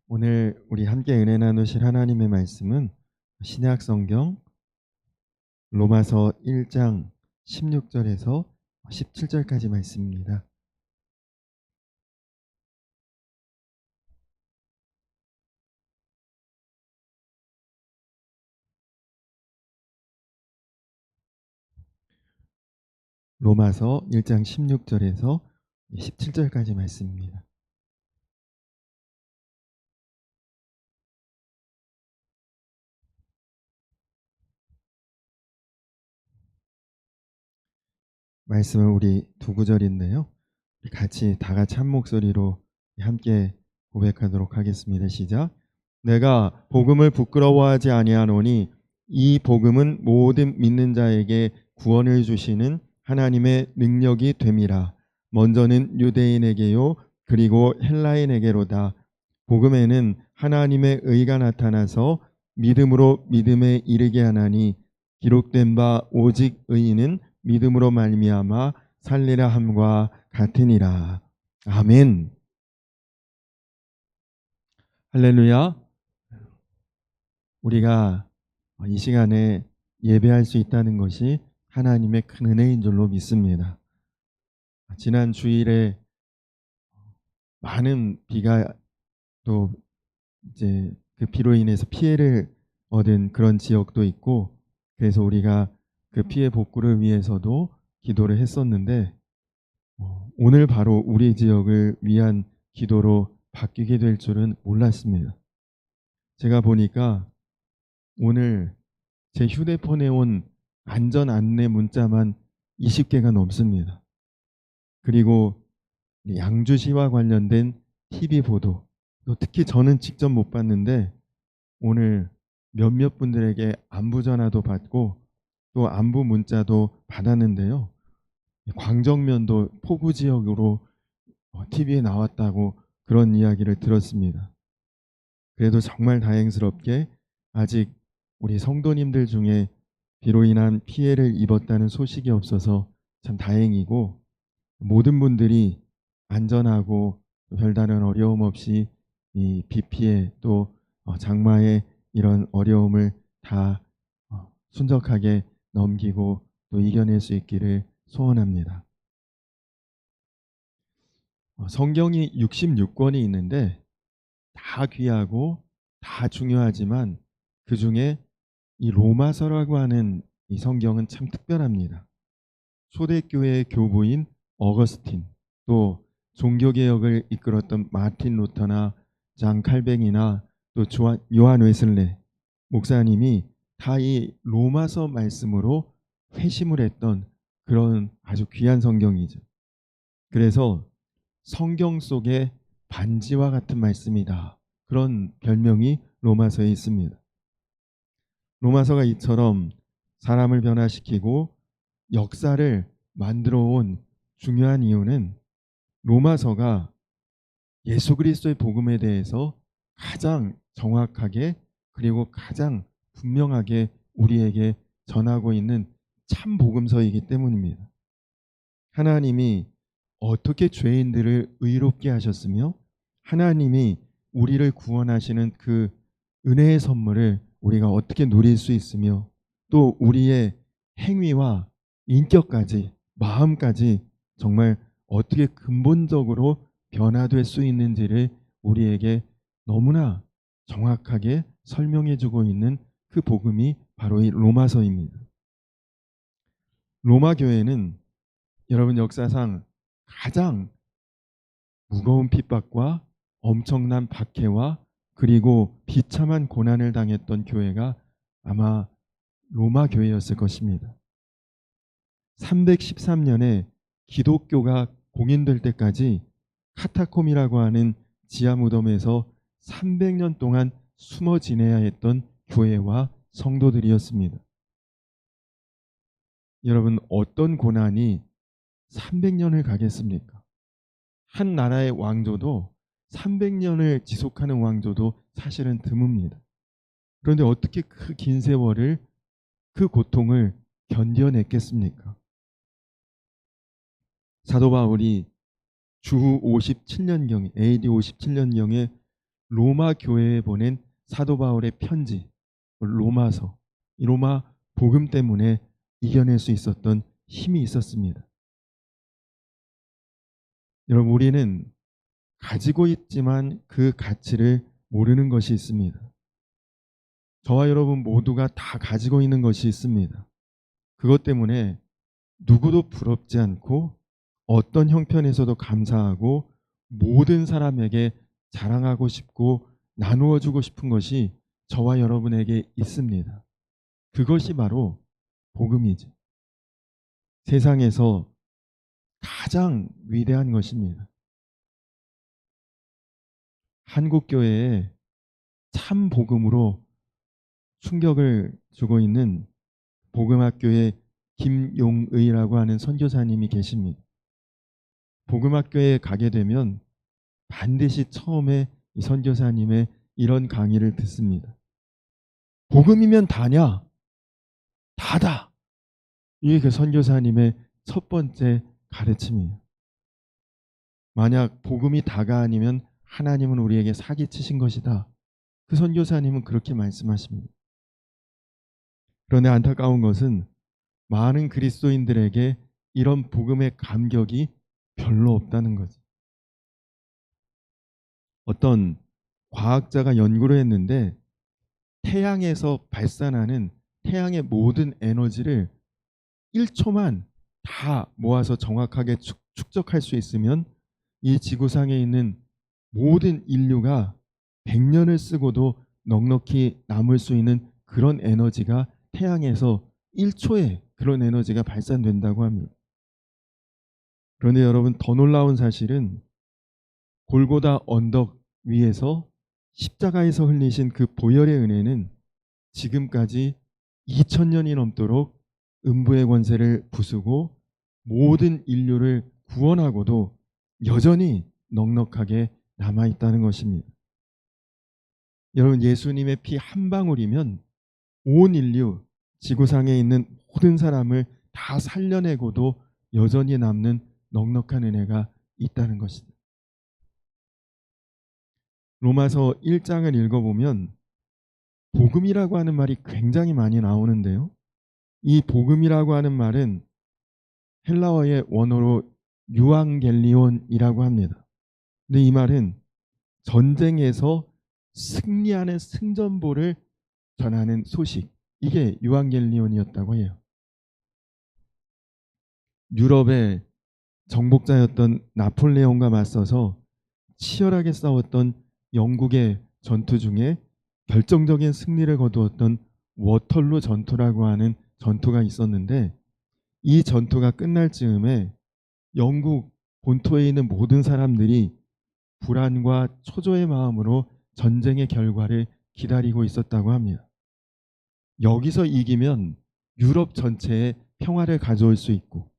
오늘 우리 함께 은혜 나누실 하나님의 말씀은 신약 성경 로마서 1장 16절에서 17절까지 말씀입니다. 로마서 1장 16절에서 17절까지 말씀입니다. 말씀은 우리 두 구절인데요. 우리 같이 다 같이 한 목소리로 함께 고백하도록 하겠습니다. 시작. 내가 복음을 부끄러워하지 아니하노니 이 복음은 모든 믿는 자에게 구원을 주시는 하나님의 능력이 됨이라. 먼저는 유대인에게요 그리고 헬라인에게로다. 복음에는 하나님의 의가 나타나서 믿음으로 믿음에 이르게 하나니 기록된 바 오직 의인은 믿음으로 말미암아 살리라 함과 같으니라. 아멘. 할렐루야. 우리가 이 시간에 예배할 수 있다는 것이 하나님의 큰 은혜인 줄로 믿습니다. 지난 주일에 많은 비가 또 이제 그 비로 인해서 피해를 얻은 그런 지역도 있고, 그래서 우리가 그 피해 복구를 위해서도 기도를 했었는데 오늘 바로 우리 지역을 위한 기도로 바뀌게 될 줄은 몰랐습니다. 제가 보니까 오늘 제 휴대폰에 온 안전 안내 문자만 20개가 넘습니다. 그리고 양주시와 관련된 TV 보도, 또 특히 저는 직접 못 봤는데 오늘 몇몇 분들에게 안부 전화도 받고 또 안부 문자도 받았는데요. 광정면도 폭우 지역으로 TV에 나왔다고 그런 이야기를 들었습니다. 그래도 정말 다행스럽게 아직 우리 성도님들 중에 비로 인한 피해를 입었다는 소식이 없어서 참 다행이고, 모든 분들이 안전하고 별다른 어려움 없이 이 비 피해 또 장마의 이런 어려움을 다 순적하게 넘기고 또 이겨낼 수 있기를 소원합니다. 성경이 66권이 있는데 다 귀하고 다 중요하지만 그 중에 이 로마서라고 하는 이 성경은 참 특별합니다. 초대교회의 교부인 어거스틴, 또 종교개혁을 이끌었던 마틴 루터나 장 칼뱅이나 또 요한 웨슬레 목사님이 다 이 로마서 말씀으로 회심을 했던 그런 아주 귀한 성경이죠. 그래서 성경 속의 반지와 같은 말씀이다, 그런 별명이 로마서에 있습니다. 로마서가 이처럼 사람을 변화시키고 역사를 만들어 온 중요한 이유는 로마서가 예수 그리스도의 복음에 대해서 가장 정확하게 그리고 가장 분명하게 우리에게 전하고 있는 참 복음서이기 때문입니다. 하나님이 어떻게 죄인들을 의롭게 하셨으며 하나님이 우리를 구원하시는 그 은혜의 선물을 우리가 어떻게 누릴 수 있으며 또 우리의 행위와 인격까지 마음까지 정말 어떻게 근본적으로 변화될 수 있는지를 우리에게 너무나 정확하게 설명해 주고 있는 그 복음이 바로 이 로마서입니다. 로마 교회는 여러분 역사상 가장 무거운 핍박과 엄청난 박해와 그리고 비참한 고난을 당했던 교회가 아마 로마 교회였을 것입니다. 313년에 기독교가 공인될 때까지 카타콤이라고 하는 지하 무덤에서 300년 동안 숨어 지내야 했던 교회와 성도들이었습니다. 여러분, 어떤 고난이 300년을 가겠습니까? 한 나라의 왕조도 300년을 지속하는 왕조도 사실은 드뭅니다. 그런데 어떻게 그 긴 세월을 그 고통을 견뎌냈겠습니까? 사도 바울이 주후 57년경에 AD 57년경에 로마 교회에 보낸 사도 바울의 편지, 로마서, 이 로마 복음 때문에 이겨낼 수 있었던 힘이 있었습니다. 여러분, 우리는 가지고 있지만 그 가치를 모르는 것이 있습니다. 저와 여러분 모두가 다 가지고 있는 것이 있습니다. 그것 때문에 누구도 부럽지 않고 어떤 형편에서도 감사하고 모든 사람에게 자랑하고 싶고 나누어 주고 싶은 것이 저와 여러분에게 있습니다. 그것이 바로 복음이지. 세상에서 가장 위대한 것입니다. 한국 교회에 참 복음으로 충격을 주고 있는 복음학교의 김용의라고 하는 선교사님이 계십니다. 복음학교에 가게 되면 반드시 처음에 이 선교사님의 이런 강의를 듣습니다. 복음이면 다냐? 다다. 이게 그 선교사님의 첫 번째 가르침이에요. 만약 복음이 다가 아니면 하나님은 우리에게 사기치신 것이다. 그 선교사님은 그렇게 말씀하십니다. 그런데 안타까운 것은 많은 그리스도인들에게 이런 복음의 감격이 별로 없다는 거죠. 어떤 과학자가 연구를 했는데 태양에서 발산하는 태양의 모든 에너지를 1초만 다 모아서 정확하게 축적할 수 있으면 이 지구상에 있는 모든 인류가 100년을 쓰고도 넉넉히 남을 수 있는 그런 에너지가 태양에서 1초에 그런 에너지가 발산된다고 합니다. 그런데 여러분, 더 놀라운 사실은 골고다 언덕 위에서 십자가에서 흘리신 그 보혈의 은혜는 지금까지 2000년이 넘도록 음부의 권세를 부수고 모든 인류를 구원하고도 여전히 넉넉하게 남아있다는 것입니다. 여러분, 예수님의 피 한 방울이면 온 인류, 지구상에 있는 모든 사람을 다 살려내고도 여전히 남는 넉넉한 은혜가 있다는 것입니다. 로마서 1장을 읽어보면 복음이라고 하는 말이 굉장히 많이 나오는데요. 이 복음이라고 하는 말은 헬라어의 원어로 유앙겔리온이라고 합니다. 근데 이 말은 전쟁에서 승리하는 승전보를 전하는 소식, 이게 유앙겔리온이었다고 해요. 유럽의 정복자였던 나폴레옹과 맞서서 치열하게 싸웠던 영국의 전투 중에 결정적인 승리를 거두었던 워털루 전투라고 하는 전투가 있었는데, 이 전투가 끝날 즈음에 영국 본토에 있는 모든 사람들이 불안과 초조의 마음으로 전쟁의 결과를 기다리고 있었다고 합니다. 여기서 이기면 유럽 전체에 평화를 가져올 수 있고,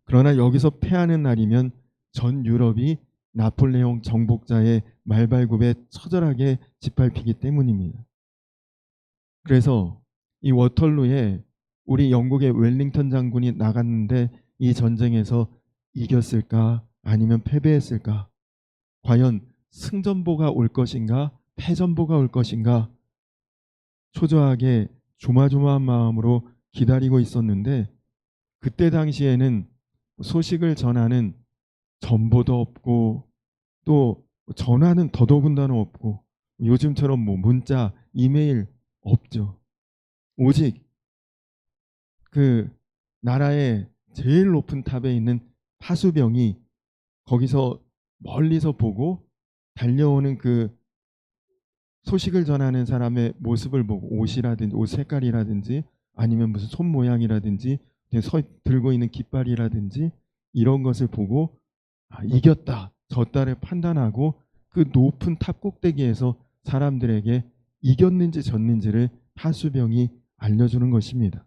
그러나 여기서 패하는 날이면 전 유럽이 나폴레옹 정복자의 말발굽에 처절하게 짓밟히기 때문입니다. 그래서 이 워털루에 우리 영국의 웰링턴 장군이 나갔는데 이 전쟁에서 이겼을까 아니면 패배했을까? 과연 승전보가 올 것인가 패전보가 올 것인가? 초조하게 조마조마한 마음으로 기다리고 있었는데, 그때 당시에는 소식을 전하는 전보도 없고 또 전화는 더더군다나 없고 요즘처럼 뭐 문자, 이메일 없죠. 오직 그 나라의 제일 높은 탑에 있는 파수병이 거기서 멀리서 보고 달려오는 그 소식을 전하는 사람의 모습을 보고 옷이라든지 옷 색깔이라든지 아니면 무슨 손 모양이라든지 들고 있는 깃발이라든지 이런 것을 보고 이겼다, 졌다를 판단하고 그 높은 탑 꼭대기에서 사람들에게 이겼는지 졌는지를 파수병이 알려주는 것입니다.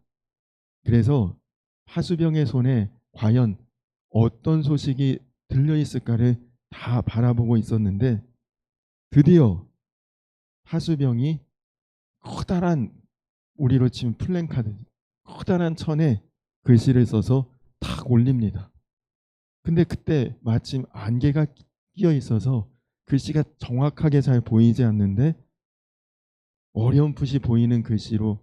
그래서 파수병의 손에 과연 어떤 소식이 들려있을까를 다 바라보고 있었는데, 드디어 파수병이 커다란, 우리로 치면 플랜카드, 커다란 천에 글씨를 써서 탁 올립니다. 근데 그때 마침 안개가 끼어 있어서 글씨가 정확하게 잘 보이지 않는데 어렴풋이 보이는 글씨로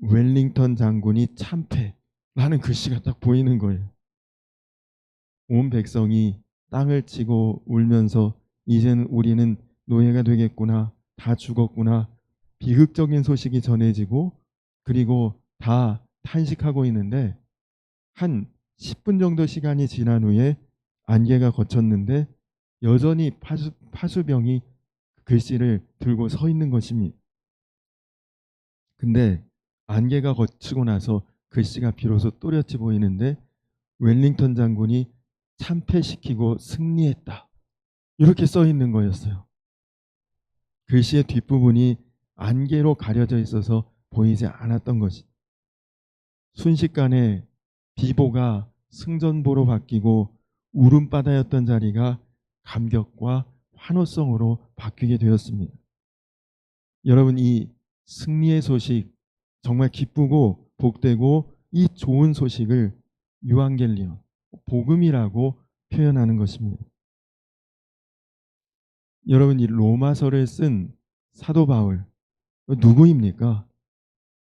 웰링턴 장군이 참패라는 글씨가 딱 보이는 거예요. 온 백성이 땅을 치고 울면서 이제는 우리는 노예가 되겠구나, 다 죽었구나, 비극적인 소식이 전해지고 그리고 다 탄식하고 있는데 한 10분 정도 시간이 지난 후에 안개가 걷혔는데 여전히 파수병이 글씨를 들고 서 있는 것입니다. 근데 안개가 걷히고 나서 글씨가 비로소 또렷이 보이는데 웰링턴 장군이 참패시키고 승리했다. 이렇게 써 있는 거였어요. 글씨의 뒷부분이 안개로 가려져 있어서 보이지 않았던 것이. 순식간에 비보가 승전보로 바뀌고 울음바다였던 자리가 감격과 환호성으로 바뀌게 되었습니다. 여러분, 이 승리의 소식 정말 기쁘고 복되고 이 좋은 소식을 유앙겔리온, 복음이라고 표현하는 것입니다. 여러분, 이 로마서를 쓴 사도 바울 누구입니까?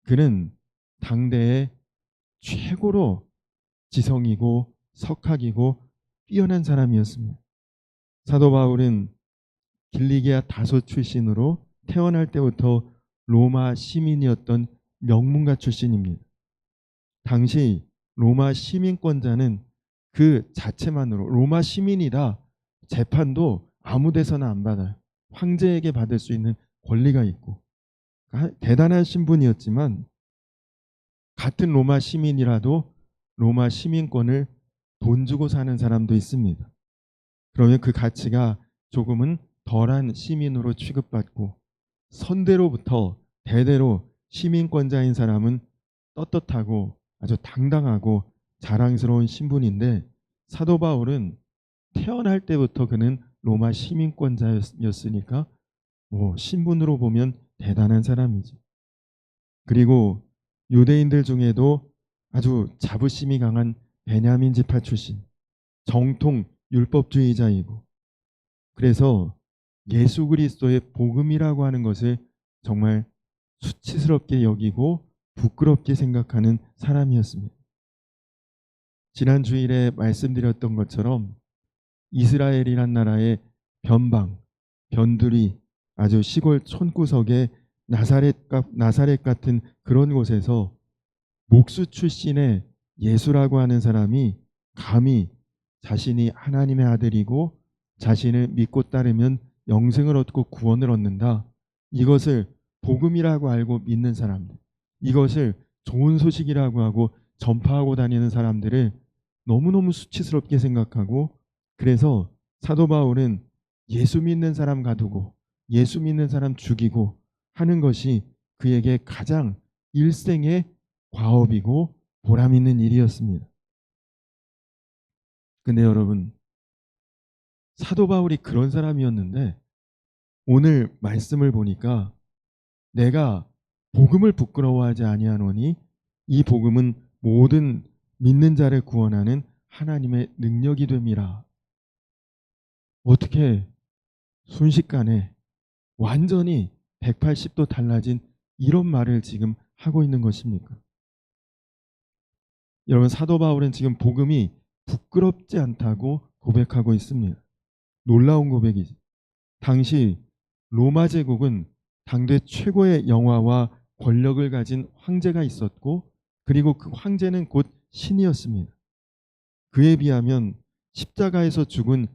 그는 당대의 최고로 지성이고 석학이고 뛰어난 사람이었습니다. 사도 바울은 길리기아 다소 출신으로 태어날 때부터 로마 시민이었던 명문가 출신입니다. 당시 로마 시민권자는 그 자체만으로 로마 시민이다 재판도 아무 데서나 안 받아요. 황제에게 받을 수 있는 권리가 있고 대단한 신분이었지만 같은 로마 시민이라도 로마 시민권을 돈 주고 사는 사람도 있습니다. 그러면 그 가치가 조금은 덜한 시민으로 취급받고 선대로부터 대대로 시민권자인 사람은 떳떳하고 아주 당당하고 자랑스러운 신분인데 사도 바울은 태어날 때부터 그는 로마 시민권자였으니까 신분으로 보면 대단한 사람이죠. 그리고 유대인들 중에도 아주 자부심이 강한 베냐민 지파 출신, 정통 율법주의자이고 그래서 예수 그리스도의 복음이라고 하는 것을 정말 수치스럽게 여기고 부끄럽게 생각하는 사람이었습니다. 지난 주일에 말씀드렸던 것처럼 이스라엘이란 나라의 변방, 변두리, 아주 시골 촌구석의 나사렛 같은 그런 곳에서 목수 출신의 예수라고 하는 사람이 감히 자신이 하나님의 아들이고 자신을 믿고 따르면 영생을 얻고 구원을 얻는다. 이것을 복음이라고 알고 믿는 사람들, 이것을 좋은 소식이라고 하고 전파하고 다니는 사람들을 너무너무 수치스럽게 생각하고 그래서 사도 바울은 예수 믿는 사람 가두고 예수 믿는 사람 죽이고 하는 것이 그에게 가장 일생의 과업이고 보람 있는 일이었습니다. 근데 여러분, 사도 바울이 그런 사람이었는데 오늘 말씀을 보니까 내가 복음을 부끄러워하지 아니하노니 이 복음은 모든 믿는 자를 구원하는 하나님의 능력이 됨이라. 어떻게 순식간에 완전히 180도 달라진 이런 말을 지금 하고 있는 것입니까? 여러분, 사도 바울은 지금 복음이 부끄럽지 않다고 고백하고 있습니다. 놀라운 고백이지. 당시 로마 제국은 당대 최고의 영화와 권력을 가진 황제가 있었고 그리고 그 황제는 곧 신이었습니다. 그에 비하면 십자가에서 죽은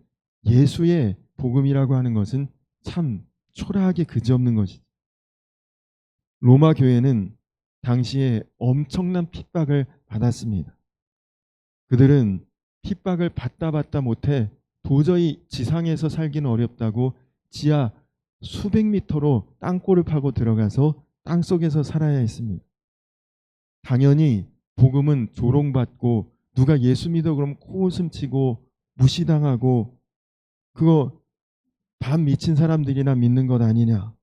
예수의 복음이라고 하는 것은 참 초라하게 그지없는 것이죠. 로마 교회는 당시에 엄청난 핍박을 받았습니다. 그들은 핍박을 받다 못해 도저히 지상에서 살기는 어렵다고 지하 수백 미터로 땅굴을 파고 들어가서 땅속에서 살아야 했습니다. 당연히 복음은 조롱받고 누가 예수 믿어 그러면 코웃음 치고 무시당하고 그거 반 미친 사람들이나 믿는 것 아니냐.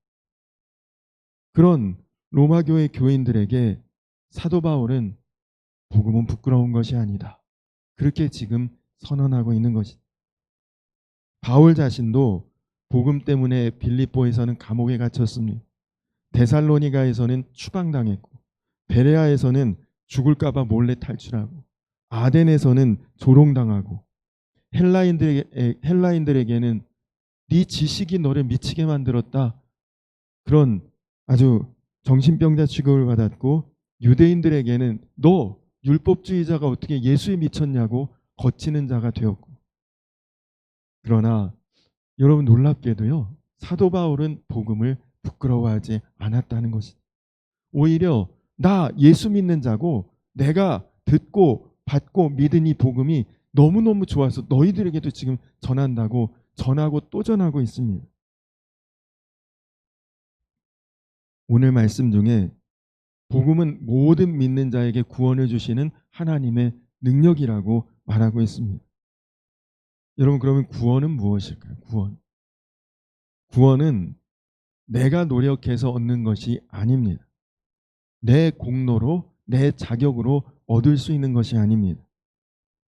그런 로마 교회 교인들에게 사도 바울은 복음은 부끄러운 것이 아니다. 그렇게 지금 선언하고 있는 것이다. 바울 자신도 복음 때문에 빌립보에서는 감옥에 갇혔습니다. 데살로니가에서는 추방당했고, 베레아에서는 죽을까봐 몰래 탈출하고, 아덴에서는 조롱당하고, 헬라인들에게는 네 지식이 너를 미치게 만들었다, 그런 아주 정신병자 취급을 받았고, 유대인들에게는 너 율법주의자가 어떻게 예수에 미쳤냐고 거치는 자가 되었고, 그러나 여러분 놀랍게도요, 사도 바울은 복음을 부끄러워하지 않았다는 것이죠. 오히려 나 예수 믿는 자고 내가 듣고 받고 믿은 이 복음이 너무너무 좋아서 너희들에게도 지금 전한다고 전하고 또 전하고 있습니다. 오늘 말씀 중에 복음은 모든 믿는 자에게 구원을 주시는 하나님의 능력이라고 말하고 있습니다. 여러분, 그러면 구원은 무엇일까요? 구원은 내가 노력해서 얻는 것이 아닙니다. 내 공로로, 내 자격으로 얻을 수 있는 것이 아닙니다.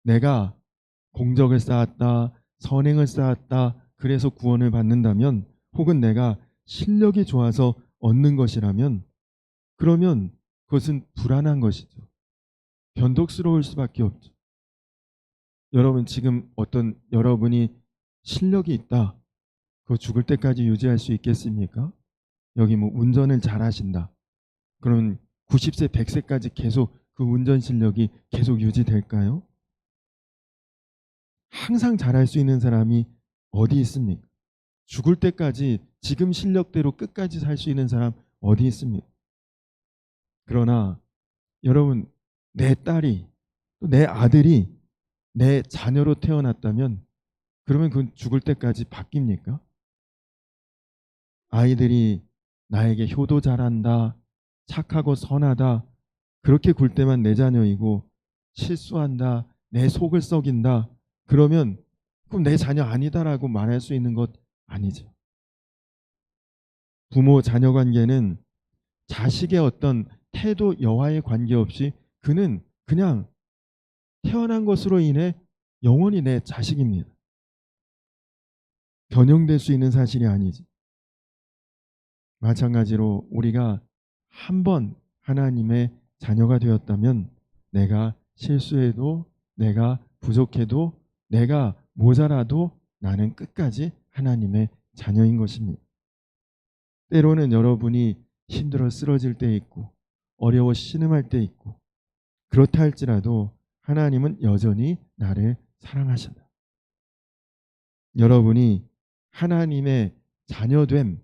내가 공적을 쌓았다, 선행을 쌓았다, 그래서 구원을 받는다면, 혹은 내가 실력이 좋아서 얻는 것이라면, 그러면 그것은 불안한 것이죠. 변덕스러울 수밖에 없죠. 여러분, 지금 어떤 여러분이 실력이 있다, 그거 죽을 때까지 유지할 수 있겠습니까? 여기 뭐 운전을 잘하신다, 그러면 90세, 100세까지 계속 그 운전 실력이 계속 유지될까요? 항상 잘할 수 있는 사람이 어디 있습니까? 죽을 때까지 지금 실력대로 끝까지 살 수 있는 사람 어디 있습니까? 그러나 여러분, 내 딸이, 내 아들이 내 자녀로 태어났다면 그러면 그건 죽을 때까지 바뀝니까? 아이들이 나에게 효도 잘한다, 착하고 선하다, 그렇게 굴 때만 내 자녀이고, 실수한다, 내 속을 썩인다, 그러면 그럼 내 자녀 아니다라고 말할 수 있는 것 아니죠. 부모 자녀 관계는 자식의 어떤 태도 여하에 관계없이 그는 그냥 태어난 것으로 인해 영원히 내 자식입니다. 변형될 수 있는 사실이 아니지. 마찬가지로 우리가 한번 하나님의 자녀가 되었다면 내가 실수해도, 내가 부족해도, 내가 모자라도 나는 끝까지 하나님의 자녀인 것입니다. 때로는 여러분이 힘들어 쓰러질 때 있고 어려워 신음할 때 있고, 그렇다 할지라도 하나님은 여전히 나를 사랑하신다. 여러분이 하나님의 자녀됨,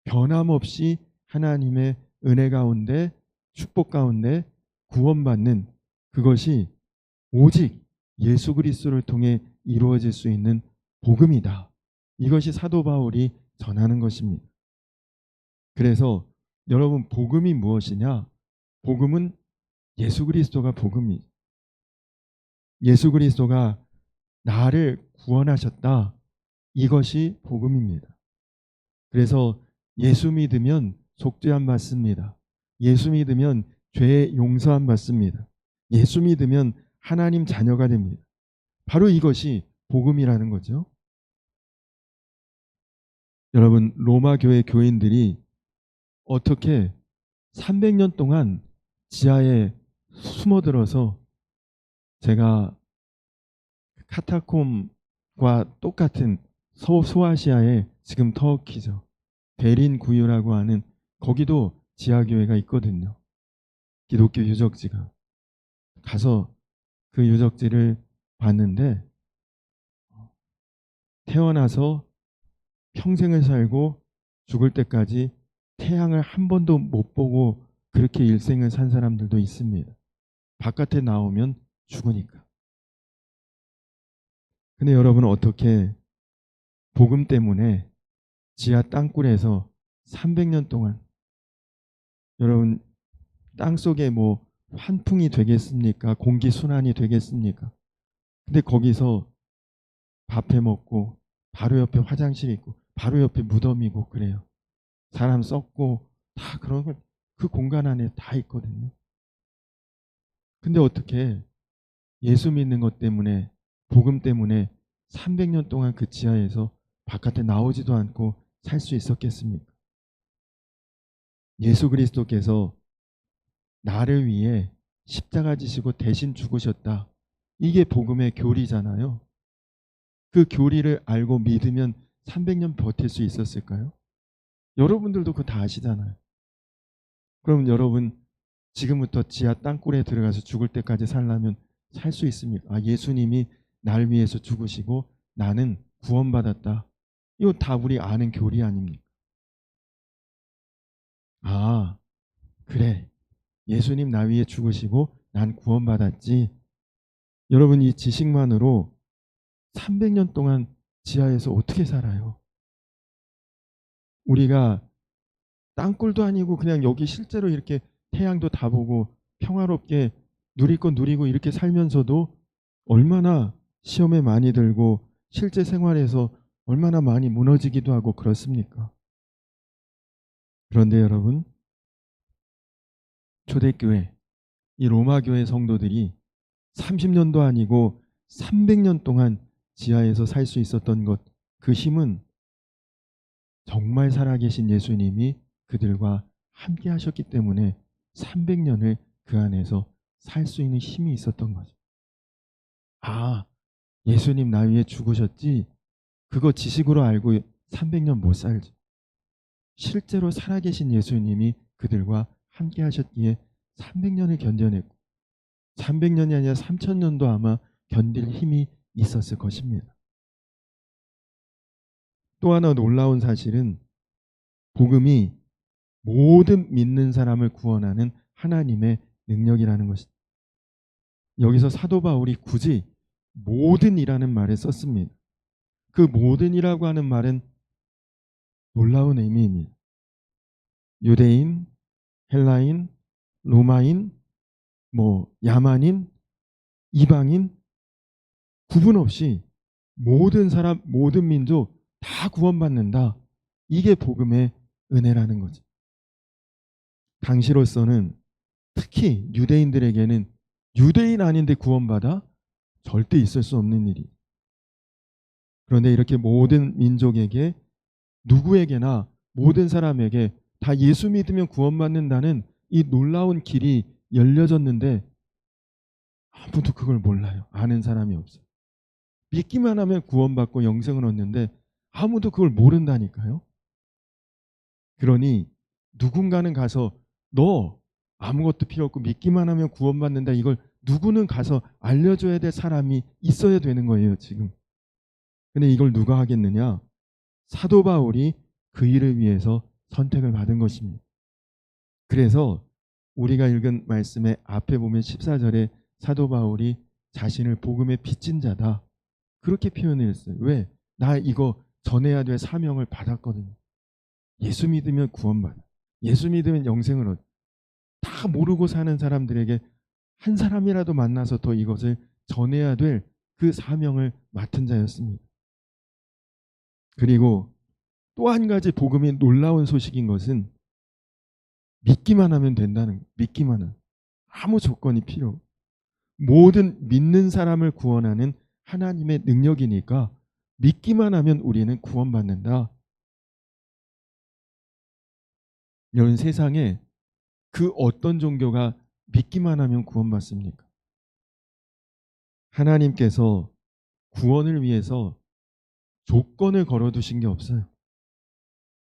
변함없이 하나님의 은혜 가운데, 축복 가운데 구원받는, 그것이 오직 예수 그리스도를 통해 이루어질 수 있는 복음이다. 이것이 사도 바울이 전하는 것입니다. 그래서 여러분, 복음이 무엇이냐? 복음은 예수 그리스도가 복음이죠. 예수 그리스도가 나를 구원하셨다, 이것이 복음입니다. 그래서 예수 믿으면 속죄함 받습니다. 예수 믿으면 죄 용서함 받습니다. 예수 믿으면 하나님 자녀가 됩니다. 바로 이것이 복음이라는 거죠. 여러분, 로마 교회 교인들이 어떻게 300년 동안 지하에 숨어들어서, 제가 카타콤과 똑같은 소아시아의 지금 터키죠, 베린 구유라고 하는, 거기도 지하교회가 있거든요. 기독교 유적지가. 가서 그 유적지를 봤는데, 태어나서 평생을 살고 죽을 때까지 태양을 한 번도 못 보고 그렇게 일생을 산 사람들도 있습니다. 바깥에 나오면 죽으니까. 근데 여러분은 어떻게 복음 때문에 지하 땅굴에서 300년 동안, 여러분, 땅속에 뭐 환풍이 되겠습니까? 공기 순환이 되겠습니까? 근데 거기서 밥 해 먹고 바로 옆에 화장실이 있고 바로 옆에 무덤이고 그래요. 사람 썩고 다 그런 걸 그 공간 안에 다 있거든요. 근데 어떻게 예수 믿는 것 때문에, 복음 때문에 300년 동안 그 지하에서 바깥에 나오지도 않고 살 수 있었겠습니까? 예수 그리스도께서 나를 위해 십자가 지시고 대신 죽으셨다. 이게 복음의 교리잖아요. 그 교리를 알고 믿으면 300년 버틸 수 있었을까요? 여러분들도 그거 다 아시잖아요. 그럼 여러분 지금부터 지하 땅굴에 들어가서 죽을 때까지 살려면 살 수 있습니까? 아, 예수님이 날 위해서 죽으시고 나는 구원받았다. 이거 다 우리 아는 교리 아닙니까? 아, 그래. 예수님 나 위해 죽으시고 난 구원받았지. 여러분 이 지식만으로 300년 동안 지하에서 어떻게 살아요? 우리가 땅굴도 아니고 그냥 여기 실제로 이렇게 태양도 다 보고 평화롭게 누릴 건 누리고 이렇게 살면서도 얼마나 시험에 많이 들고 실제 생활에서 얼마나 많이 무너지기도 하고 그렇습니까? 그런데 여러분, 초대교회, 이 로마교회 성도들이 30년도 아니고 300년 동안 지하에서 살 수 있었던 것, 그 힘은 정말 살아계신 예수님이 그들과 함께 하셨기 때문에 300년을 그 안에서 살 수 있는 힘이 있었던 거죠. 아, 예수님 나 위해 죽으셨지? 그거 지식으로 알고 300년 못 살죠. 실제로 살아계신 예수님이 그들과 함께 하셨기에 300년을 견뎌냈고 300년이 아니라 3000년도 아마 견딜 힘이 있었을 것입니다. 또 하나 놀라운 사실은 복음이 모든 믿는 사람을 구원하는 하나님의 능력이라는 것입니다. 여기서 사도 바울이 굳이 모든이라는 말을 썼습니다. 그 모든이라고 하는 말은 놀라운 의미입니다. 유대인, 헬라인, 로마인, 야만인, 이방인 구분 없이 모든 사람, 모든 민족 다 구원받는다. 이게 복음의 은혜라는 거죠. 당시로서는 특히 유대인들에게는 유대인 아닌데 구원받아? 절대 있을 수 없는 일이. 그런데 이렇게 모든 민족에게 누구에게나 모든 사람에게 다 예수 믿으면 구원받는다는 이 놀라운 길이 열려졌는데 아무도 그걸 몰라요. 아는 사람이 없어요. 믿기만 하면 구원받고 영생을 얻는데 아무도 그걸 모른다니까요. 그러니 누군가는 가서 너 아무것도 필요 없고 믿기만 하면 구원받는다, 이걸 누구는 가서 알려줘야 될 사람이 있어야 되는 거예요 지금. 근데 이걸 누가 하겠느냐? 사도 바울이 그 일을 위해서 선택을 받은 것입니다. 그래서 우리가 읽은 말씀의 앞에 보면 14절에 사도 바울이 자신을 복음의 빚진 자다, 그렇게 표현했어요. 왜? 나 이거 전해야 될 사명을 받았거든요. 예수 믿으면 구원받아, 예수 믿으면 영생을 얻어. 다 모르고 사는 사람들에게 한 사람이라도 만나서 더 이것을 전해야 될 그 사명을 맡은 자였습니다. 그리고 또 한 가지 복음이 놀라운 소식인 것은 믿기만 하면 된다는 거예요. 믿기만 하면. 아무 조건이 필요 없고 모든 믿는 사람을 구원하는 하나님의 능력이니까 믿기만 하면 우리는 구원받는다. 여러분, 세상에 그 어떤 종교가 믿기만 하면 구원받습니까? 하나님께서 구원을 위해서 조건을 걸어두신 게 없어요.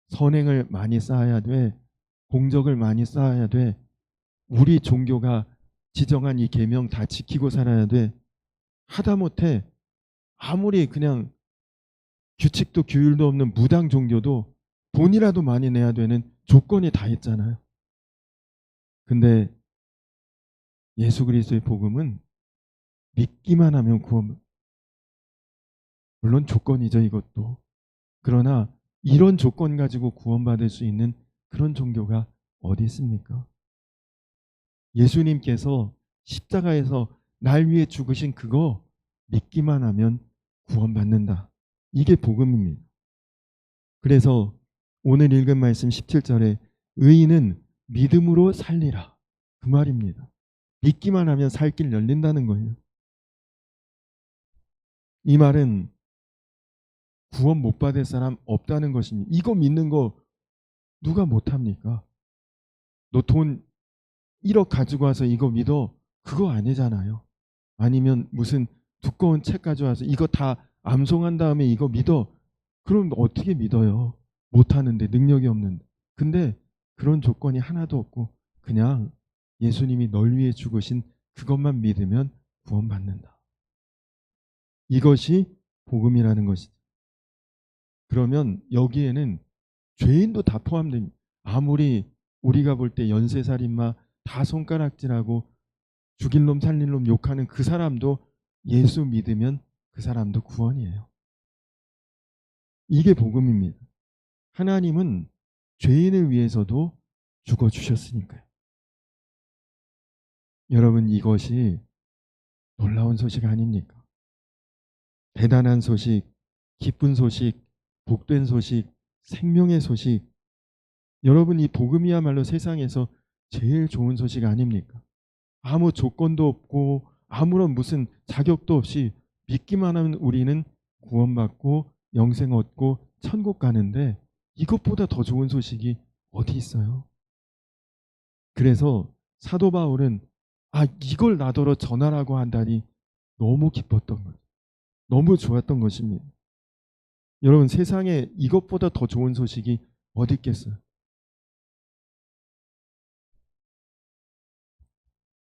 선행을 많이 쌓아야 돼. 공적을 많이 쌓아야 돼. 우리 종교가 지정한 이 계명 다 지키고 살아야 돼. 하다못해 아무리 그냥 규칙도 규율도 없는 무당 종교도 돈이라도 많이 내야 되는 조건이 다 있잖아요. 근데 예수 그리스도의 복음은 믿기만 하면 구원. 물론 조건이죠, 이것도. 그러나 이런 조건 가지고 구원받을 수 있는 그런 종교가 어디 있습니까? 예수님께서 십자가에서 날 위해 죽으신 그거 믿기만 하면 구원받는다. 이게 복음입니다. 그래서 오늘 읽은 말씀 17절에 의인은 믿음으로 살리라, 그 말입니다. 믿기만 하면 살 길 열린다는 거예요. 이 말은 구원 못 받을 사람 없다는 것입니다. 이거 믿는 거 누가 못합니까? 너 돈 1억 가지고 와서 이거 믿어? 그거 아니잖아요. 아니면 무슨 두꺼운 책 가져와서 이거 다 암송한 다음에 이거 믿어? 그럼 어떻게 믿어요? 못하는데, 능력이 없는데. 근데 그런 조건이 하나도 없고 그냥 예수님이 널 위해 죽으신 그것만 믿으면 구원받는다. 이것이 복음이라는 것이죠. 그러면 여기에는 죄인도 다 포함됩니다. 아무리 우리가 볼 때 연쇄살인마 다 손가락질하고 죽일 놈 살릴 놈 욕하는 그 사람도 예수 믿으면 그 사람도 구원이에요. 이게 복음입니다. 하나님은 죄인을 위해서도 죽어주셨으니까요. 여러분, 이것이 놀라운 소식 아닙니까? 대단한 소식, 기쁜 소식, 복된 소식, 생명의 소식. 여러분, 이 복음이야말로 세상에서 제일 좋은 소식 아닙니까? 아무 조건도 없고 아무런 무슨 자격도 없이 믿기만 하면 우리는 구원받고 영생 얻고 천국 가는데 이것보다 더 좋은 소식이 어디 있어요? 그래서 사도 바울은 이걸 나더러 전하라고 한다니 너무 기뻤던 거예요. 너무 좋았던 것입니다. 여러분, 세상에 이것보다 더 좋은 소식이 어디 있겠어요?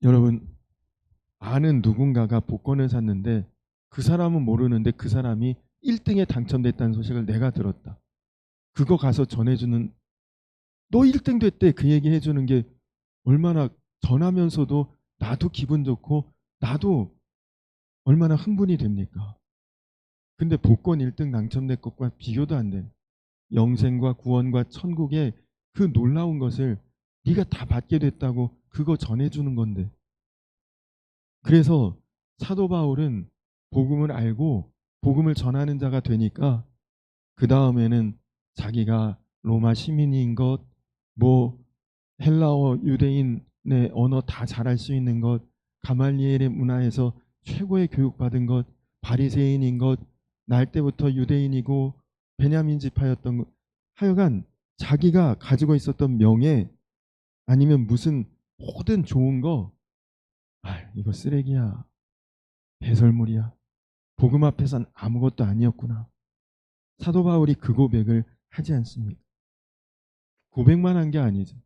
여러분, 아는 누군가가 복권을 샀는데 그 사람은 모르는데 그 사람이 1등에 당첨됐다는 소식을 내가 들었다. 그거 가서 전해주는, 너 1등 됐대, 그 얘기 해주는 게 얼마나, 전하면서도 나도 기분 좋고 나도 얼마나 흥분이 됩니까? 근데 복권 1등 당첨된 것과 비교도 안 돼. 영생과 구원과 천국의 그 놀라운 것을 네가 다 받게 됐다고 그거 전해주는 건데. 그래서 사도 바울은 복음을 알고 복음을 전하는 자가 되니까 그 다음에는 자기가 로마 시민인 것, 뭐 헬라어 유대인의 언어 다 잘할 수 있는 것, 가말리엘의 문화에서 최고의 교육받은 것, 바리새인인 것, 날 때부터 유대인이고 베냐민 지파였던 것, 하여간 자기가 가지고 있었던 명예 아니면 무슨 모든 좋은 거, 이거 쓰레기야, 배설물이야, 복음 앞에선 아무것도 아니었구나. 사도 바울이 그 고백을 하지 않습니까? 고백만 한 게 아니죠.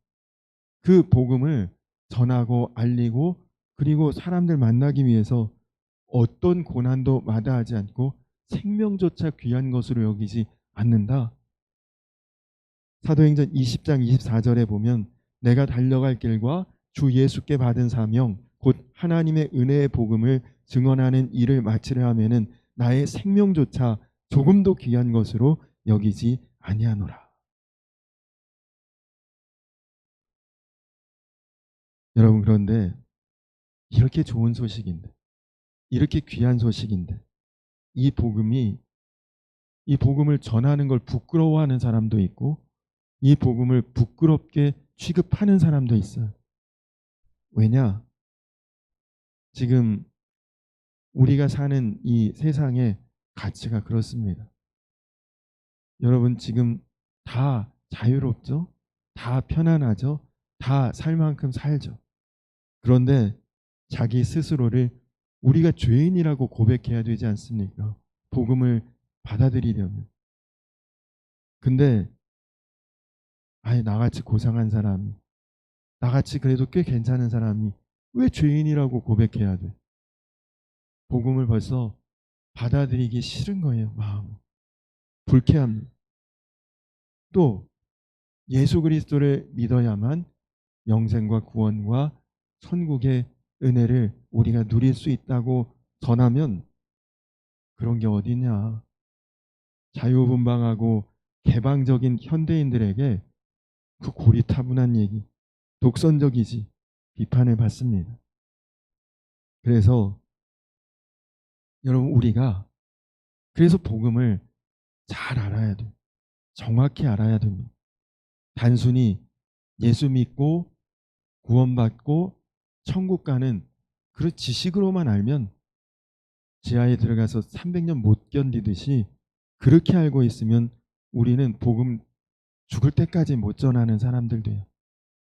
그 복음을 전하고 알리고 그리고 사람들 만나기 위해서 어떤 고난도 마다하지 않고 생명조차 귀한 것으로 여기지 않는다. 사도행전 20장 24절에 보면 내가 달려갈 길과 주 예수께 받은 사명 곧 하나님의 은혜의 복음을 증언하는 일을 마치려 하면은 나의 생명조차 조금도 귀한 것으로 여기지 아니하노라. 여러분, 그런데 이렇게 좋은 소식인데, 이렇게 귀한 소식인데 이 복음을 전하는 걸 부끄러워하는 사람도 있고 이 복음을 부끄럽게 취급하는 사람도 있어요. 왜냐? 지금 우리가 사는 이 세상의 가치가 그렇습니다. 여러분, 지금 다 자유롭죠? 다 편안하죠? 다 살 만큼 살죠. 그런데 자기 스스로를 우리가 죄인이라고 고백해야 되지 않습니까? 복음을 받아들이려면. 근데 나같이 고상한 사람이, 나같이 그래도 꽤 괜찮은 사람이 왜 죄인이라고 고백해야 돼? 복음을 벌써 받아들이기 싫은 거예요. 마음 불쾌합니다. 또 예수 그리스도를 믿어야만 영생과 구원과 천국의 은혜를 우리가 누릴 수 있다고 전하면 그런 게 어디냐. 자유분방하고 개방적인 현대인들에게 그 고리타분한 얘기, 독선적이지, 비판을 받습니다. 그래서 여러분, 우리가 그래서 복음을 잘 알아야 돼요. 정확히 알아야 됩니다. 단순히 예수 믿고 구원받고 천국 가는 그런 지식으로만 알면 지하에 들어가서 300년 못 견디듯이 그렇게 알고 있으면 우리는 복음 죽을 때까지 못 전하는 사람들도요.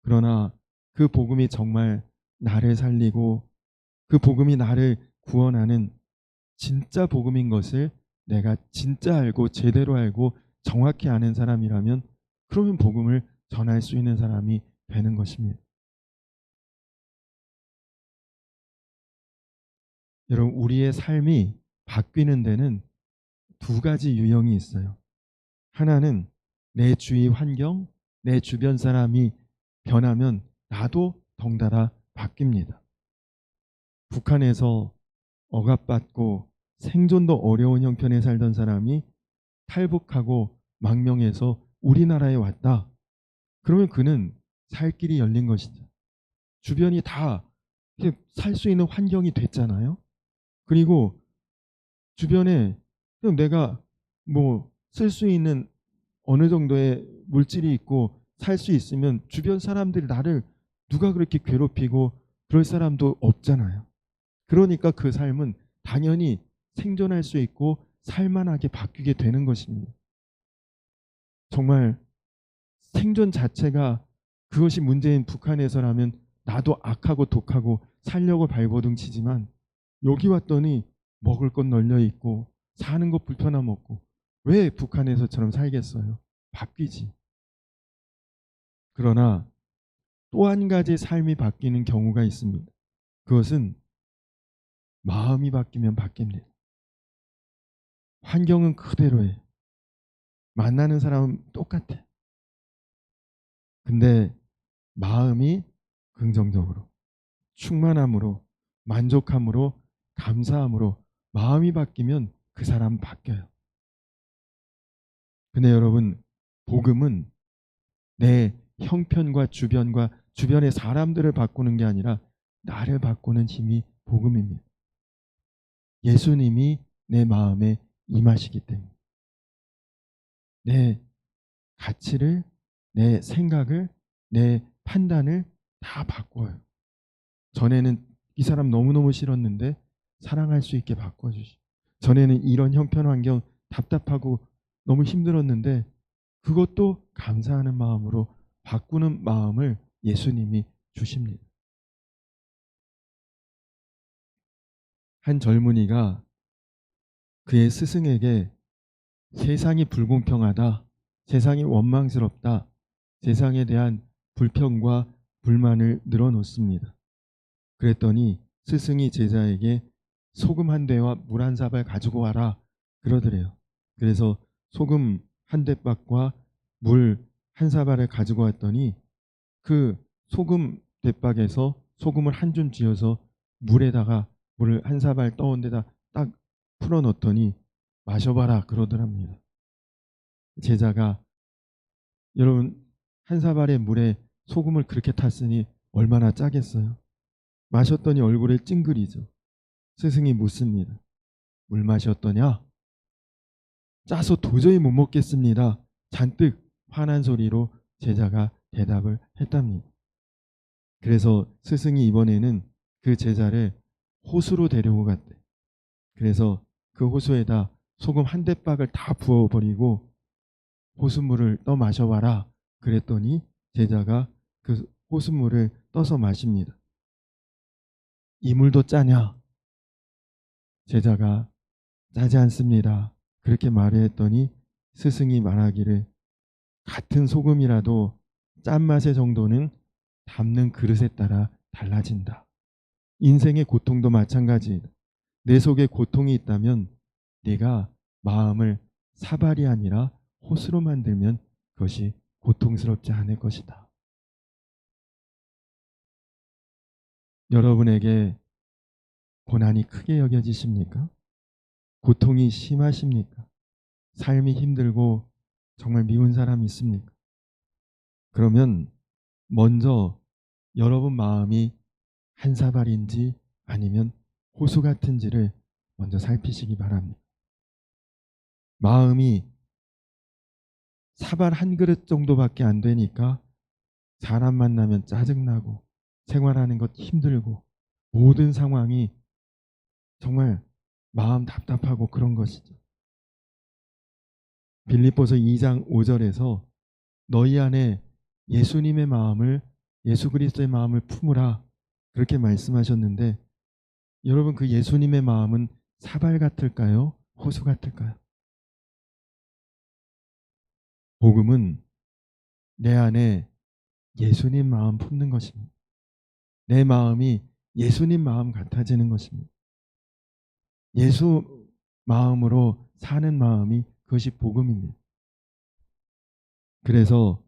그러나 그 복음이 정말 나를 살리고 그 복음이 나를 구원하는 진짜 복음인 것을 내가 진짜 알고 제대로 알고 정확히 아는 사람이라면 그러면 복음을 전할 수 있는 사람이 되는 것입니다. 여러분, 우리의 삶이 바뀌는 데는 두 가지 유형이 있어요. 하나는 내 주위 환경, 내 주변 사람이 변하면 나도 덩달아 바뀝니다. 북한에서 억압받고 생존도 어려운 형편에 살던 사람이 탈북하고 망명해서 우리나라에 왔다. 그러면 그는 살 길이 열린 것이죠. 주변이 다 살 수 있는 환경이 됐잖아요. 그리고 주변에 그럼 내가 뭐 쓸 수 있는 어느 정도의 물질이 있고 살 수 있으면 주변 사람들이 나를 누가 그렇게 괴롭히고 그럴 사람도 없잖아요. 그러니까 그 삶은 당연히 생존할 수 있고 살만하게 바뀌게 되는 것입니다. 정말 생존 자체가 그것이 문제인 북한에서라면 나도 악하고 독하고 살려고 발버둥 치지만 여기 왔더니 먹을 것 널려 있고 사는 것 불편함 없고 왜 북한에서처럼 살겠어요? 바뀌지. 그러나 또 한 가지 삶이 바뀌는 경우가 있습니다. 그것은 마음이 바뀌면 바뀝니다. 환경은 그대로예요. 만나는 사람은 똑같아. 근데 마음이 긍정적으로, 충만함으로, 만족함으로, 감사함으로 마음이 바뀌면 그 사람은 바뀌어요. 근데 여러분, 복음은 내 형편과 주변과 주변의 사람들을 바꾸는 게 아니라 나를 바꾸는 힘이 복음입니다. 예수님이 내 마음에 임하시기 때문에 내 가치를, 내 생각을, 내 판단을 다 바꿔요. 전에는 이 사람 너무너무 싫었는데 사랑할 수 있게 바꿔주시. 전에는 이런 형편 환경 답답하고 너무 힘들었는데 그것도 감사하는 마음으로 바꾸는 마음을 예수님이 주십니다. 한 젊은이가 그의 스승에게 세상이 불공평하다, 세상이 원망스럽다, 세상에 대한 불평과 불만을 늘어놓습니다. 그랬더니 스승이 제자에게 소금 한 대와 물 한 사발 가지고 와라 그러더래요. 그래서 소금 한 대박과 물 한 사발을 가지고 왔더니 그 소금 대박에서 소금을 한 줌 쥐어서 물에다가 물을 한 사발 떠온 데다 딱 풀어 넣었더니 마셔봐라 그러더랍니다. 제자가 여러분 한 사발의 물에 소금을 그렇게 탔으니 얼마나 짜겠어요. 마셨더니 얼굴에 찡그리죠. 스승이 묻습니다. 물 마셨더냐? 짜서 도저히 못 먹겠습니다. 잔뜩 화난 소리로 제자가 대답을 했답니다. 그래서 스승이 이번에는 그 제자를 호수로 데리고 갔대. 그래서 그 호수에다 소금 한 대박을 다 부어버리고 호수물을 떠 마셔봐라. 그랬더니 제자가 그 호수물을 떠서 마십니다. 이 물도 짜냐? 제자가 짜지 않습니다. 그렇게 말했더니 스승이 말하기를 같은 소금이라도 짠맛의 정도는 담는 그릇에 따라 달라진다. 인생의 고통도 마찬가지이다. 내 속에 고통이 있다면 네가 마음을 사발이 아니라 호수로 만들면 그것이 고통스럽지 않을 것이다. 여러분에게 고난이 크게 여겨지십니까? 고통이 심하십니까? 삶이 힘들고 정말 미운 사람이 있습니까? 그러면 먼저 여러분 마음이 한 사발인지 아니면 호수 같은지를 먼저 살피시기 바랍니다. 마음이 사발 한 그릇 정도밖에 안 되니까 사람 만나면 짜증나고 생활하는 것 힘들고 모든 상황이 정말 마음 답답하고 그런 것이죠. 빌립보서 2장 5절에서 너희 안에 예수님의 마음을, 예수 그리스도의 마음을 품으라, 그렇게 말씀하셨는데, 여러분, 그 예수님의 마음은 사발 같을까요? 호수 같을까요? 복음은 내 안에 예수님 마음 품는 것입니다. 내 마음이 예수님 마음 같아지는 것입니다. 예수 마음으로 사는 마음이, 그것이 복음입니다. 그래서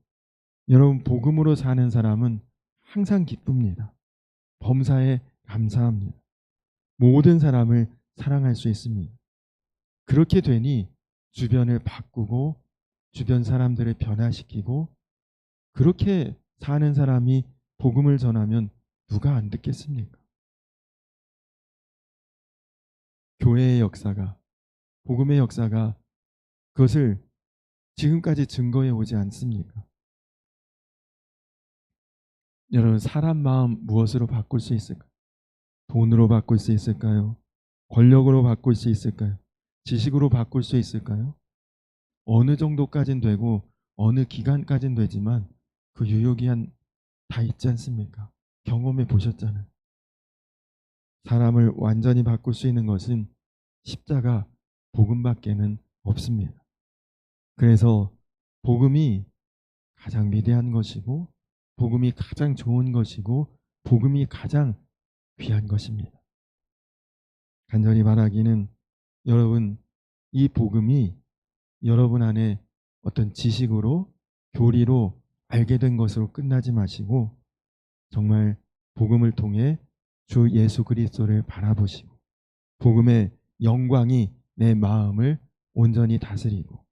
여러분, 복음으로 사는 사람은 항상 기쁩니다. 범사에 감사합니다. 모든 사람을 사랑할 수 있습니다. 그렇게 되니 주변을 바꾸고 주변 사람들을 변화시키고, 그렇게 사는 사람이 복음을 전하면 누가 안 듣겠습니까? 교회의 역사가, 복음의 역사가 그것을 지금까지 증거해 오지 않습니까? 여러분, 사람 마음 무엇으로 바꿀 수 있을까요? 돈으로 바꿀 수 있을까요? 권력으로 바꿀 수 있을까요? 지식으로 바꿀 수 있을까요? 어느 정도까진 되고 어느 기간까진 되지만 그 유효기한 다 있지 않습니까? 경험해 보셨잖아요. 사람을 완전히 바꿀 수 있는 것은 십자가, 복음밖에는 없습니다. 그래서 복음이 가장 위대한 것이고, 복음이 가장 좋은 것이고, 복음이 가장 귀한 것입니다. 간절히 바라기는, 여러분, 이 복음이 여러분 안에 어떤 지식으로, 교리로 알게 된 것으로 끝나지 마시고, 정말 복음을 통해 주 예수 그리스도를 바라보시고, 복음의 영광이 내 마음을 온전히 다스리고,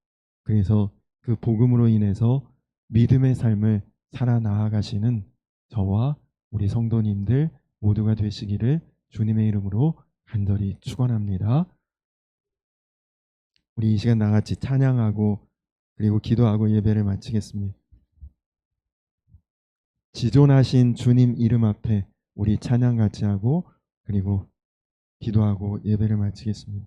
그래서 그 복음으로 인해서 믿음의 삶을 살아 나아가시는 저와 우리 성도님들 모두가 되시기를 주님의 이름으로 간절히 축원합니다. 우리 이 시간 나같이 찬양하고 그리고 기도하고 예배를 마치겠습니다. 지존하신 주님 이름 앞에 우리 찬양 같이 하고 그리고 기도하고 예배를 마치겠습니다.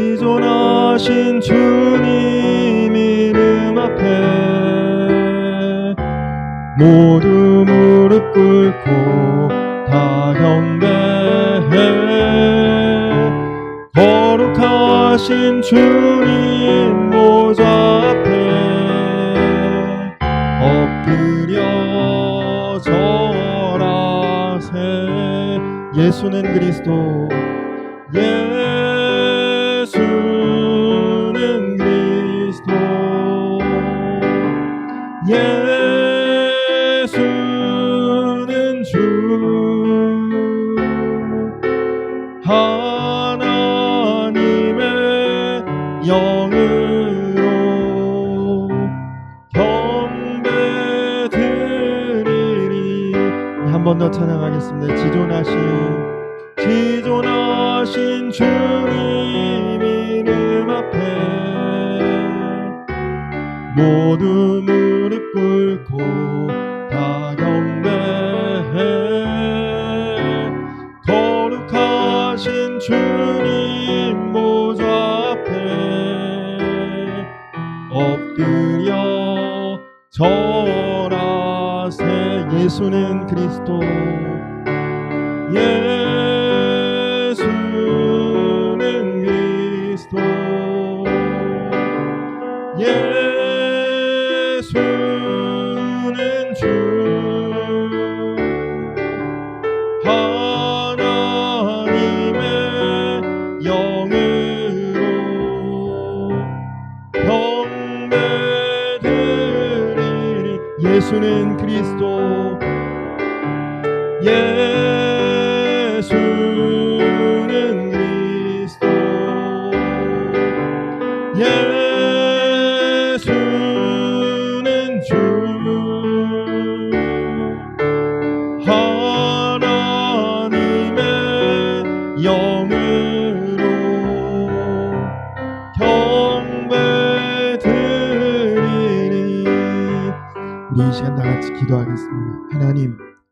지존하신 주님 이름 앞에 모두 무릎 꿇고 다 경배해. 거룩하신 주님 보좌 앞에 엎드려 절하세. 예수는 그리스도, 예수는 그리스도, 예수는 주, 하나님의 영으로 경배드리리. 한 번 더 찬양하겠습니다. 지존하신 주님 이름 앞에 모두 무릎 꿇고 다 경배해. 거룩하신 주님 보좌 앞에 엎드려 절하세. 예수는 그리스도, 예수는 그리스도, 예수는 주, 하나님의 영으로 경배드리리. 예수는 그리스도, 예수는 그리스도, 예수는 주, 하나님의 영으로 경배드리리. 기도하겠습니다.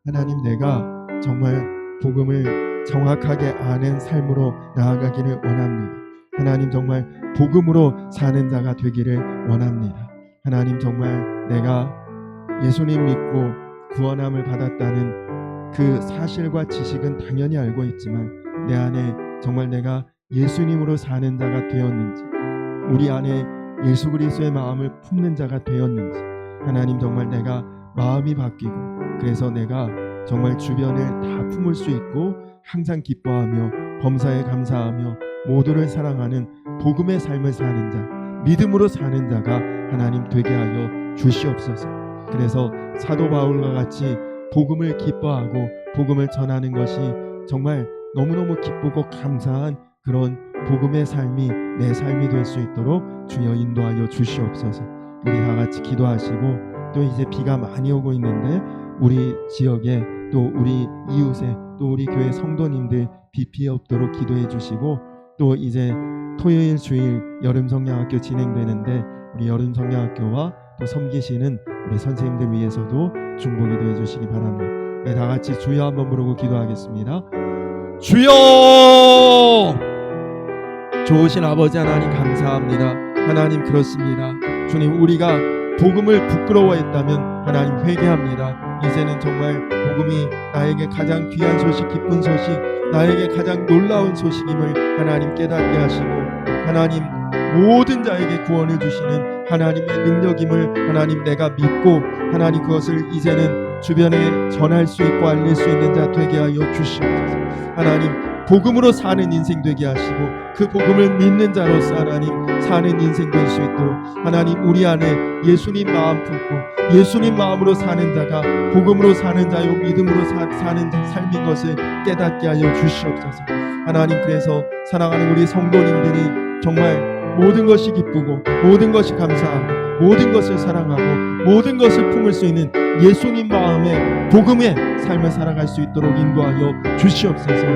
하나님 내가 정말 복음을 정확하게 아는 삶으로 나아가기를 원합니다. 하나님 정말 복음으로 사는 자가 되기를 원합니다. 하나님 정말 내가 예수님 믿고 구원함을 받았다는 그 사실과 지식은 당연히 알고 있지만 내 안에 정말 내가 예수님으로 사는 자가 되었는지, 우리 안에 예수 그리스도의 마음을 품는 자가 되었는지, 하나님 정말 내가 마음이 바뀌고 그래서 내가 정말 주변을 다 품을 수 있고 항상 기뻐하며 범사에 감사하며 모두를 사랑하는 복음의 삶을 사는 자, 믿음으로 사는 자가 하나님 되게 하여 주시옵소서. 그래서 사도 바울과 같이 복음을 기뻐하고 복음을 전하는 것이 정말 너무너무 기쁘고 감사한 그런 복음의 삶이 내 삶이 될 수 있도록 주여 인도하여 주시옵소서. 우리 다 같이 기도하시고, 또 이제 비가 많이 오고 있는데 우리 지역에 또 우리 이웃에 또 우리 교회 성도님들 비 피해 없도록 기도해 주시고, 또 이제 토요일 주일 여름 성경학교 진행되는데 우리 여름 성경학교와 또 섬기시는 우리 선생님들 위해서도 중보 기도해 주시기 바랍니다. 네, 다 같이 주여 한번 부르고 기도하겠습니다. 주여! 좋으신 아버지 하나님 감사합니다. 하나님 그렇습니다. 주님, 우리가 복음을 부끄러워했다면 하나님 회개합니다. 이제는 정말 복음이 나에게 가장 귀한 소식, 기쁜 소식, 나에게 가장 놀라운 소식임을 하나님 깨닫게 하시고, 하나님 모든 자에게 구원을 주시는 하나님의 능력임을 하나님 내가 믿고, 하나님 그것을 이제는 주변에 전할 수 있고 알릴 수 있는 자 되게 하여 주시옵소서. 하나님 복음으로 사는 인생 되게 하시고, 그 복음을 믿는 자로서 하나님 사는 인생 될 수 있도록 하나님 우리 안에 예수님 마음 품고 예수님 마음으로 사는 자가 복음으로 사는 자요 믿음으로 사는 삶인 것을 깨닫게 하여 주시옵소서. 하나님 그래서 사랑하는 우리 성도님들이 정말 모든 것이 기쁘고 모든 것이 감사하고 모든 것을 사랑하고 모든 것을 품을 수 있는 예수님 마음의 복음의 삶을 살아갈 수 있도록 인도하여 주시옵소서.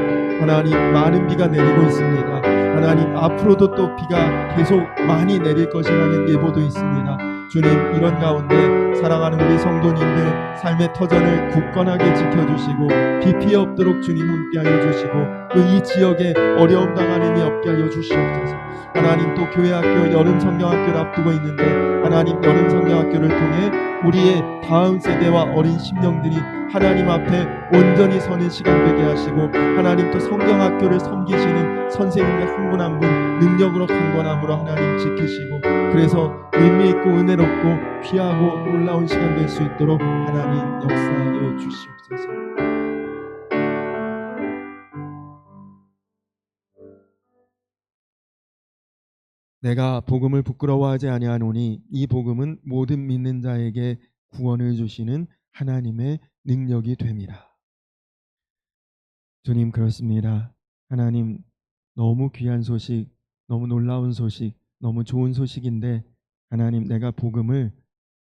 하나님 많은 비가 내리고 있습니다. 하나님 앞으로도 또 비가 계속 많이 내릴 것이라는 예보도 있습니다. 주님, 이런 가운데 사랑하는 우리 성도님들 삶의 터전을 굳건하게 지켜주시고 비 피해 없도록 주님 함께하여 주시고, 또 이 지역에 어려움 당하는 이 없게 하여 주시옵소서. 하나님 또 교회학교 여름 성경학교를 앞두고 있는데 하나님 여름 성경학교를 통해 우리의 다음 세대와 어린 심령들이 하나님 앞에 온전히 서는 시간 되게 하시고, 하나님 또 성경학교를 섬기시는 선생님들 한 분 한 분 능력으로 강건함으로 하나님 지키시고, 그래서 의미있고 은혜롭고 귀하고 놀라운 시간 될 수 있도록 하나님 역사하여 주시옵소서. 내가 복음을 부끄러워하지 아니하노니 이 복음은 모든 믿는 자에게 구원을 주시는 하나님의 능력이 됨이라. 주님 그렇습니다. 하나님 너무 귀한 소식, 너무 놀라운 소식, 너무 좋은 소식인데 하나님 내가 복음을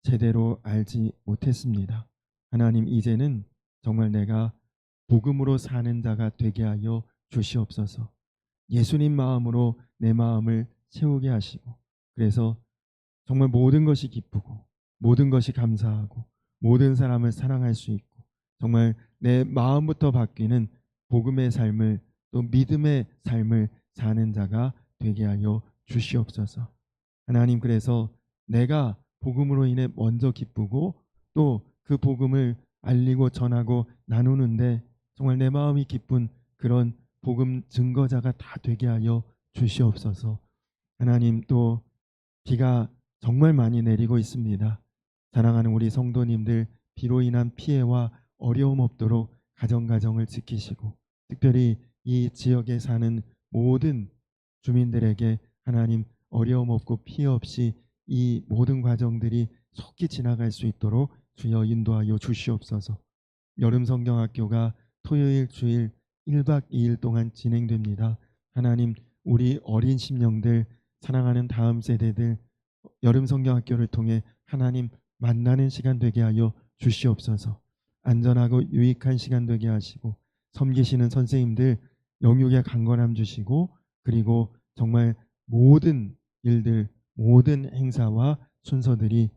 제대로 알지 못했습니다. 하나님 이제는 정말 내가 복음으로 사는 자가 되게 하여 주시옵소서. 예수님 마음으로 내 마음을 채우게 하시고, 그래서 정말 모든 것이 기쁘고 모든 것이 감사하고 모든 사람을 사랑할 수 있고 정말 내 마음부터 바뀌는 복음의 삶을 또 믿음의 삶을 사는 자가 되게 하여 주시옵소서. 하나님 그래서 내가 복음으로 인해 먼저 기쁘고 또 그 복음을 알리고 전하고 나누는데 정말 내 마음이 기쁜 그런 복음 증거자가 다 되게 하여 주시옵소서. 하나님 또 비가 정말 많이 내리고 있습니다. 사랑하는 우리 성도님들 비로 인한 피해와 어려움 없도록 가정을 지키시고, 특별히 이 지역에 사는 모든 주민들에게 하나님 어려움 없고 피해 없이 이 모든 과정들이 속히 지나갈 수 있도록 주여 인도하여 주시옵소서. 여름 성경학교가 토요일 주일 1박 2일 동안 진행됩니다. 하나님 우리 어린 심령들 사랑하는 다음 세대들 여름 성경학교를 통해 하나님 만나는 시간 되게 하여 주시옵소서. 안전하고 유익한 시간 되게 하시고 섬기시는 선생님들 영육의 강건함 주시고, 그리고 정말 모든 일들 모든 행사와 순서들이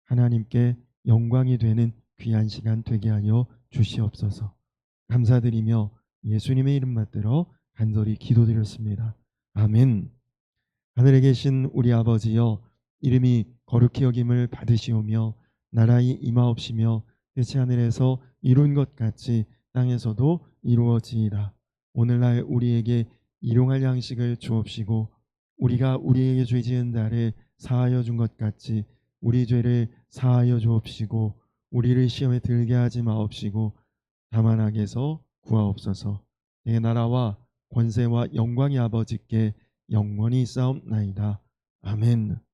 하나님께 영광이 되는 귀한 시간 되게 하여 주시옵소서. 감사드리며 예수님의 이름 받들어 간절히 기도드렸습니다. 아멘. 하늘에 계신 우리 아버지여, 이름이 거룩히 여김을 받으시오며 나라의 임하옵시며 뜻이 하늘에서 이룬 것 같이 땅에서도 이루어지이다. 오늘날 우리에게 일용할 양식을 주옵시고 우리가 우리에게 죄 지은 자를 사하여 준 것 같이 우리 죄를 사하여 주옵시고 우리를 시험에 들게 하지 마옵시고 다만 악에서 구하옵소서. 내 나라와 권세와 영광이 아버지께 영원히 있사옵나이다. 아멘.